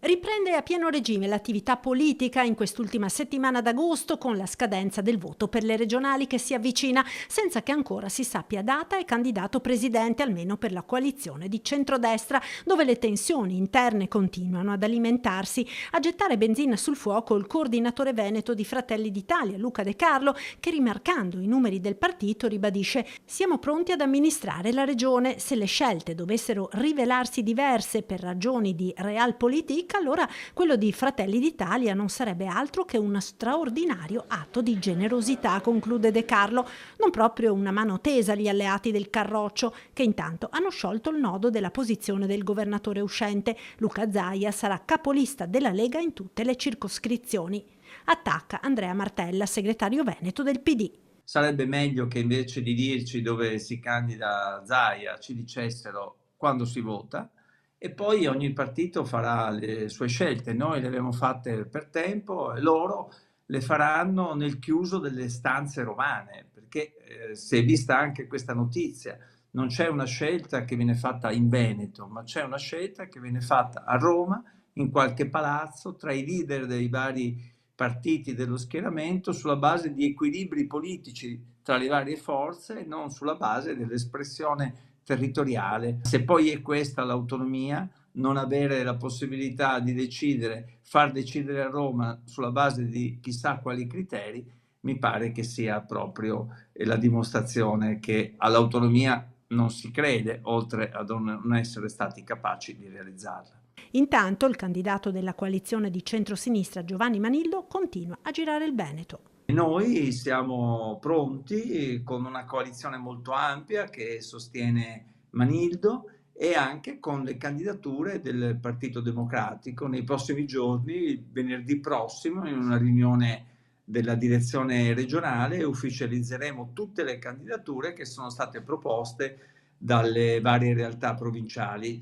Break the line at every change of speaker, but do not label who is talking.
Riprende a pieno regime l'attività politica in quest'ultima settimana d'agosto con la scadenza del voto per le regionali che si avvicina, senza che ancora si sappia data e candidato presidente, almeno per la coalizione di centrodestra, dove le tensioni interne continuano ad alimentarsi. A gettare benzina sul fuoco il coordinatore veneto di Fratelli d'Italia, Luca De Carlo, che rimarcando i numeri del partito ribadisce: siamo pronti ad amministrare la regione. Se le scelte dovessero rivelarsi diverse per ragioni di realpolitik, allora quello di Fratelli d'Italia non sarebbe altro che uno straordinario atto di generosità, conclude De Carlo, non proprio una mano tesa agli alleati del Carroccio, che intanto hanno sciolto il nodo della posizione del governatore uscente. Luca Zaia sarà capolista della Lega in tutte le circoscrizioni. Attacca Andrea Martella, segretario veneto del PD.
Sarebbe meglio che invece di dirci dove si candida Zaia, ci dicessero quando si vota, e poi ogni partito farà le sue scelte. Noi le abbiamo fatte per tempo e loro le faranno nel chiuso delle stanze romane, perché si è vista anche questa notizia. Non c'è una scelta che viene fatta in Veneto, ma c'è una scelta che viene fatta a Roma, in qualche palazzo, tra i leader dei vari partiti dello schieramento, sulla base di equilibri politici tra le varie forze e non sulla base dell'espressione territoriale. Se poi è questa l'autonomia, non avere la possibilità di decidere, far decidere a Roma sulla base di chissà quali criteri, mi pare che sia proprio la dimostrazione che all'autonomia non si crede, oltre a non essere stati capaci di realizzarla.
Intanto il candidato della coalizione di centrosinistra Giovanni Manillo continua a girare il Veneto.
Noi siamo pronti con una coalizione molto ampia che sostiene Manildo e anche con le candidature del Partito Democratico. Nei prossimi giorni, venerdì prossimo, in una riunione della direzione regionale, ufficializzeremo tutte le candidature che sono state proposte dalle varie realtà provinciali.